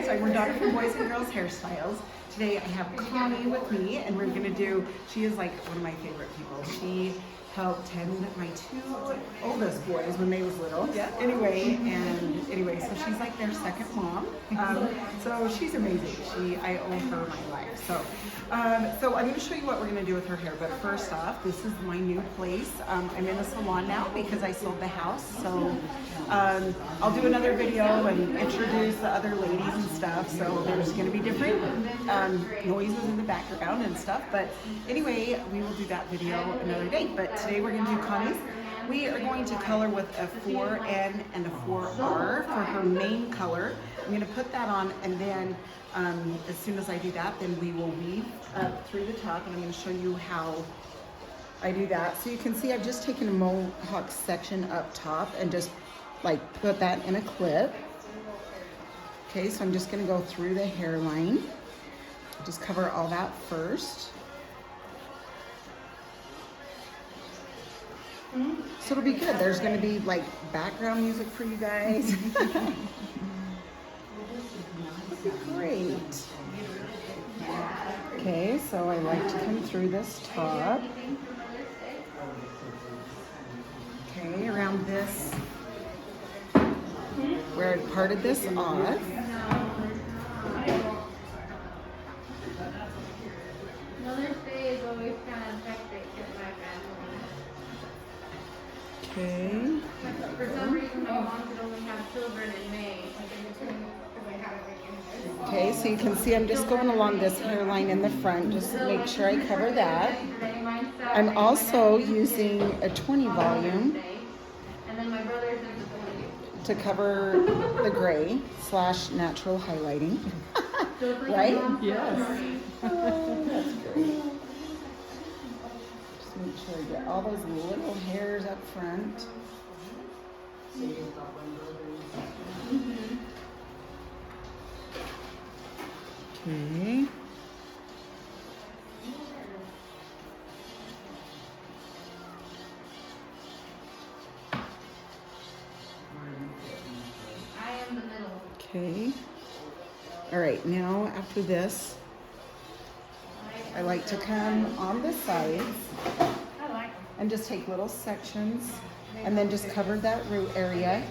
guys, I'm Radona from Boys and Girls Hairstyles. Today I have Connie with me, and we're gonna do, she is like one of my favorite people. She helped tend my two oldest boys when they was little. Yeah. Anyway, so she's like their second mom. So she's amazing. I owe her my life. So I'm gonna show you what we're gonna do with her hair. But first off, this is my new place. I'm in a salon now because I sold the house. So I'll do another video and introduce the other ladies and stuff. So there's gonna be different noises in the background and stuff. But anyway, we will do that video another day. But today we're going to do Connie's. We are going to color with a 4N and a 4R for her main color. I'm going to put that on, and then as soon as I do that, then we will weave up through the top, and I'm going to show you how I do that. So you can see I've just taken a mohawk section up top and just like put that in a clip. Okay, so I'm just going to go through the hairline. Just cover all that first. So it'll be good. There's going to be like background music for you guys. It'll be great. Okay, so I like to come through this top. Okay, around this, where I parted this off. Mother's Day is always kind of hectic in my family. Okay. For some reason, my mom could only have children in May. Okay, so you can see I'm just going along this hairline in the front, just to make sure I cover that. I'm also using a 20 volume to cover the gray / natural highlighting. Right? Yes. Oh, that's great. Just make sure I get all those little hairs up front. Okay. I am the middle. Okay. All right, now after this, I like to come on the sides and just take little sections and then just cover that root area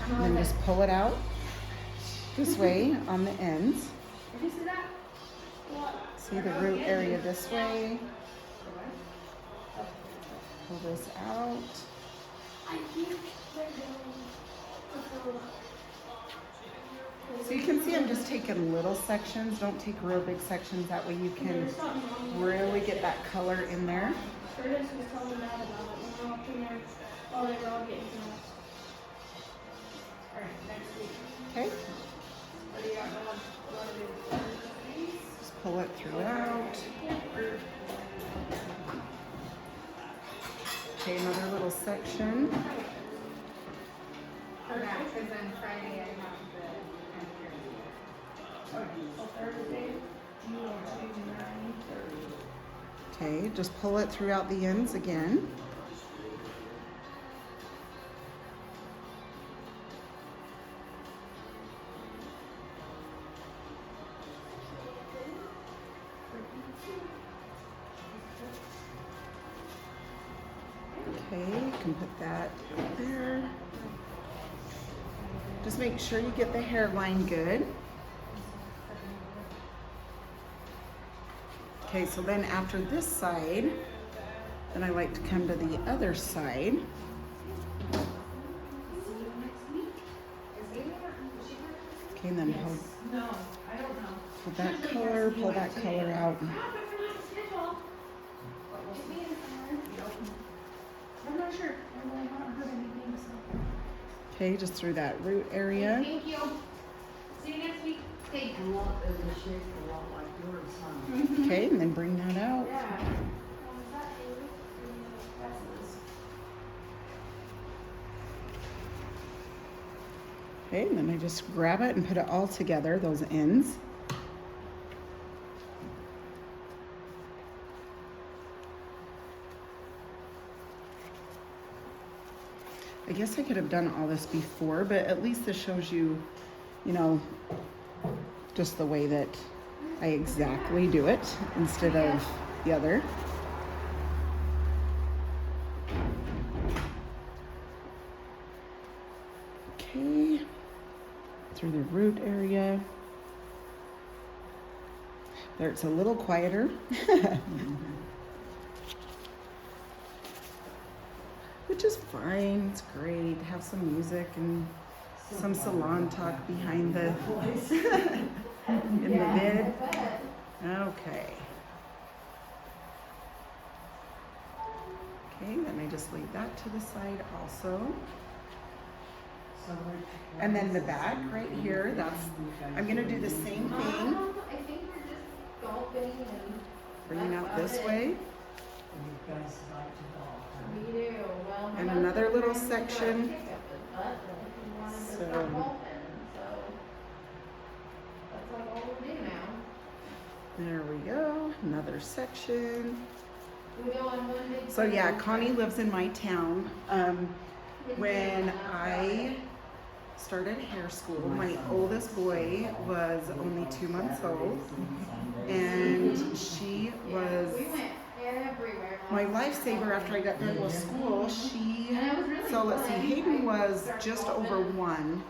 and then just pull it out this way on the ends. See the root area this way. Pull this out. So you can see I'm just taking little sections. Don't take real big sections. That way you can really get that color in there. Okay. Just pull it throughout. Okay, another little section. Yeah, because on Friday I have Okay, just pull it throughout the ends again. Okay, you can put that there. Just make sure you get the hairline good. Okay, so then after this side, then I like to come to the other side. Okay, and then pull that color, pull that color out. I'm not sure. I haven't heard anything. Okay, just through that root area. Thank you. See you next week. Thank you. Okay, and then bring that out. Okay, and then I just grab it and put it all together, those ends. I guess I could have done all this before, but at least this shows you you know, just the way that I exactly do it instead of the other. Okay, through the root area. There, it's a little quieter. Which is fine, it's great. Have some music and some salon talk behind the in the vid. Okay. Okay, then I just leave that to the side also. And then the back right here, I'm gonna do the same thing. I think we're just golfing and. Bring it out this way. We do. Well, And another little section. So. So, That's like all we do now. there we go, another section. We go on one big. So yeah, Connie lives in my town. When I started hair school, my oldest boy was only 2 months old, and she was We went everywhere. my lifesaver after I got done with school. So let's see, Hayden was just over 1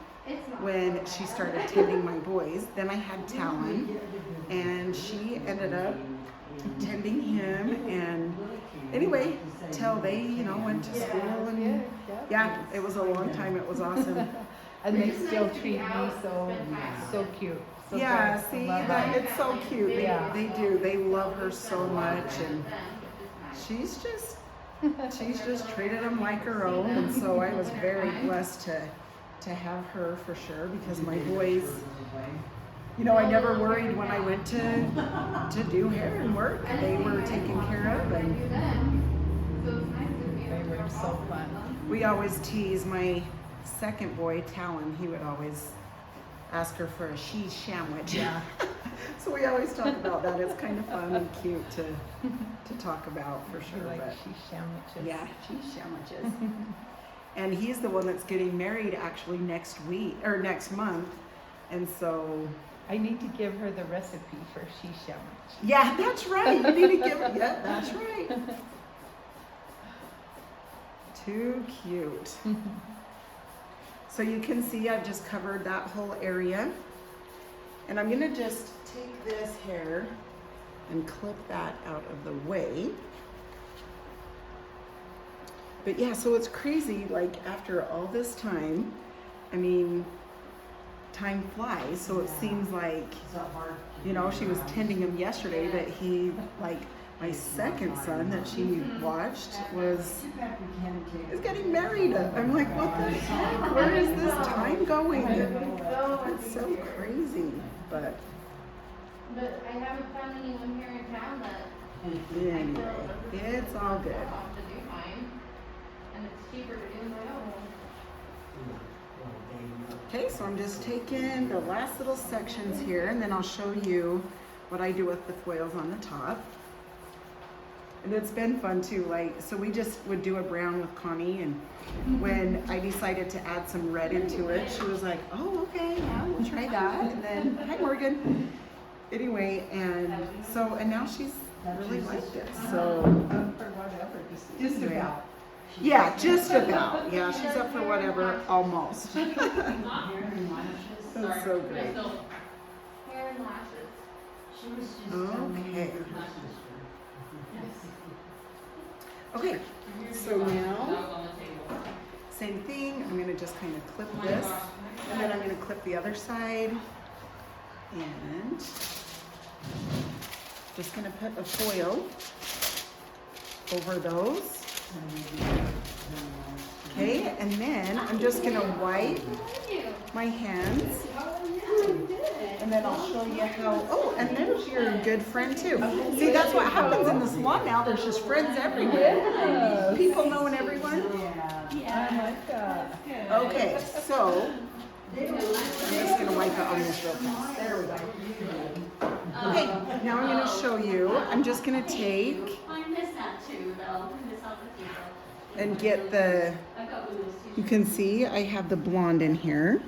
when she started tending my boys. Then I had Talon, and she ended up tending him, and anyway, till they, you know, went to school, and yeah, it was a long time. It was awesome. And they still treat me so cute. So Yeah, good. see, Love that it. it's so cute. Yeah. They do. They love her so much, and she's just treated them like her own. And so I was very blessed to have her for sure, because my boys, you know, I never worried when I went to do hair and work. They were taken care of, and They were so fun. we always tease my second boy, Talon. He would always ask her for a cheese sandwich. Yeah. So we always talk about that. It's kind of fun and cute to talk about for We sure. like But cheese sandwiches. yeah, cheese sandwiches. And he's the one that's getting married actually next week or next month. And so I need to give her the recipe for cheese sandwich. yeah, that's right. You need to give it. Yeah, that's right. Too cute. So you can see I've just covered that whole area. And I'm gonna just take this hair and clip that out of the way. But yeah, so it's crazy, like after all this time, I mean, time flies. So it seems like, you know, she was tending him yesterday, but he, like, my second son that she watched is getting married. I'm like, what the heck? Where is this time going? It's so crazy. But I haven't found anyone here in town that. anyway, it's all good. Off to do mine, and it's cheaper to do my own. Okay, so I'm just taking the last little sections here, and then I'll show you what I do with the foils on the top. And it's been fun too, like, so we just would do a brown with Connie, and when I decided to add some red into it, she was like, oh, okay, yeah, we'll try that. And then, hi Morgan. Anyway, and now she's really liked it, so. For whatever, just about. Yeah, just about. Yeah, she's up for whatever, almost. That's so great. Hair and lashes. Okay. Okay, so now, same thing. I'm gonna just kind of clip this, and then I'm gonna clip the other side, and just gonna put a foil over those. Okay, and then I'm just gonna wipe my hands, and then I'll show you how. Oh, and there's your good friend too. See, that's what happens in the salon now. There's just friends everywhere. People knowing everyone. Oh my God. Okay, so I'm just gonna wipe it on this real fast. There we go. Okay, now I'm gonna show you. I'm just gonna take I miss that too, though. I miss all the people. and get the. I got one of those too. You can see I have the blonde in here.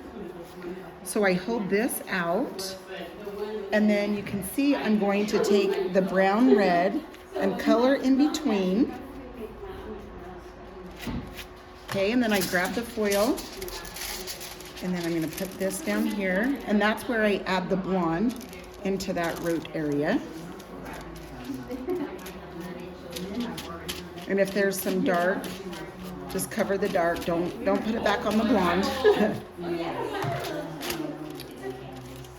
So I hold this out, and then you can see I'm going to take the brown red and color in between. Okay, and then I grab the foil, and then I'm going to put this down here, and that's where I add the blonde into that root area. And if there's some dark, just cover the dark. Don't put it back on the blonde.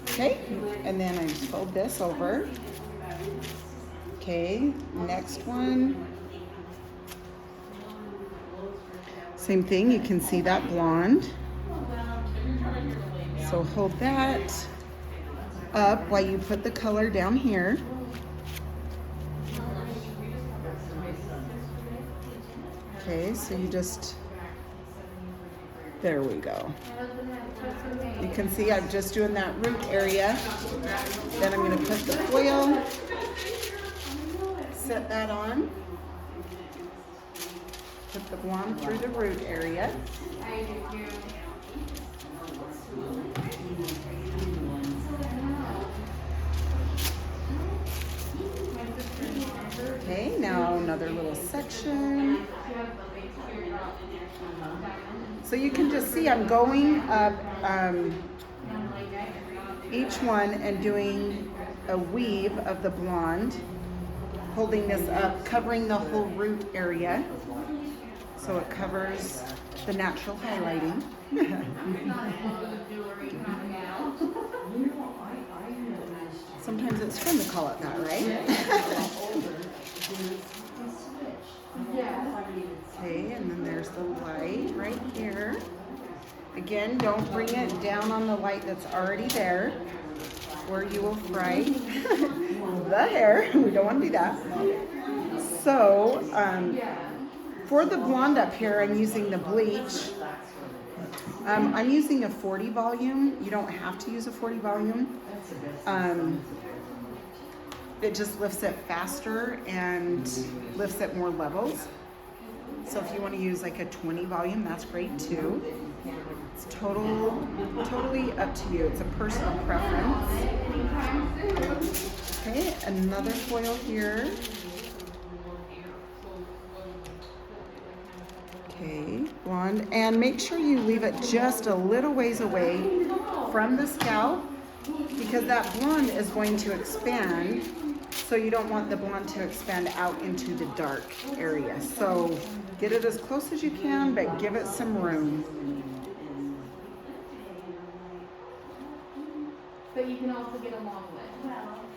Okay, and then I just fold this over. Okay, next one. Same thing, you can see that blonde. So hold that up while you put the color down here. Okay, so you just, there we go. You can see I'm just doing that root area. Then I'm going to put the foil, set that on, put the blonde through the root area. Okay, now another little section. So you can just see I'm going up each one and doing a weave of the blonde, holding this up, covering the whole root area so it covers the natural highlighting. Sometimes it's fun to call it that, right? Okay, and then there's the light right here. Again, don't bring it down on the light that's already there, or you will fry the hair. We don't want to do that. So, for the blonde up here, I'm using the bleach. I'm using a 40 volume. You don't have to use a 40 volume. It just lifts it faster and lifts it more levels. So if you want to use like a 20 volume, that's great too. It's totally up to you. It's a personal preference. Okay, another foil here. Okay, blonde. And make sure you leave it just a little ways away from the scalp, because that blonde is going to expand. So you don't want the blonde to expand out into the dark area. So get it as close as you can, but give it some room. But you can also get along with.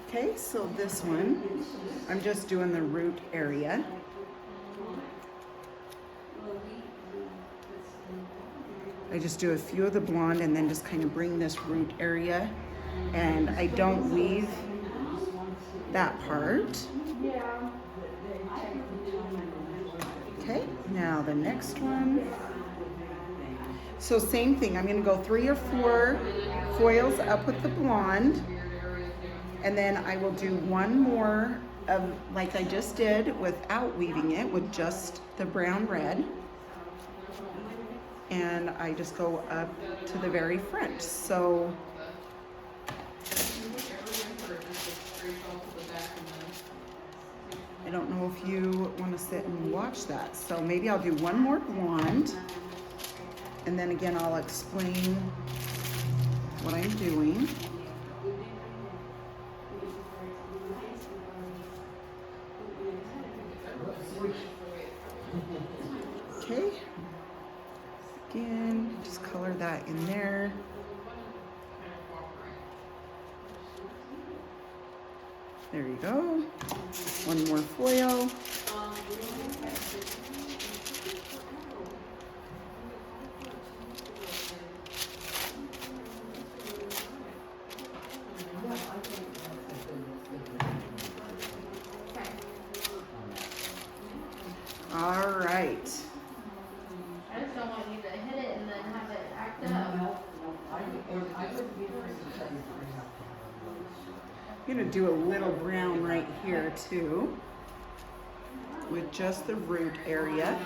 Okay, so this one, I'm just doing the root area. I just do a few of the blonde and then just kind of bring this root area, and I don't weave that part. Okay, now the next one. So same thing, I'm going to go 3 or 4 foils up with the blonde, and then I will do one more of like I just did without weaving it, with just the brown red. And I just go up to the very front. So I don't know if you want to sit and watch that. So maybe I'll do one more blonde, and then again I'll explain what I'm doing. Okay. Again, just color that in there. There you go. One more foil. All right. I just don't want you to hit it and then have it act up. I'm gonna do a little brown right here too, with just the root area.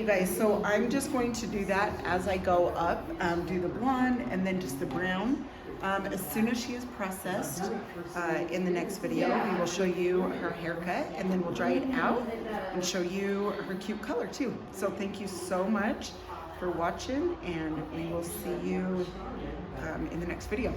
guys, so I'm just going to do that as I go up, do the blonde and then just the brown. As soon as she is processed, in the next video, we will show you her haircut and then we'll dry it out and show you her cute color too. So thank you so much for watching and we will see you in the next video.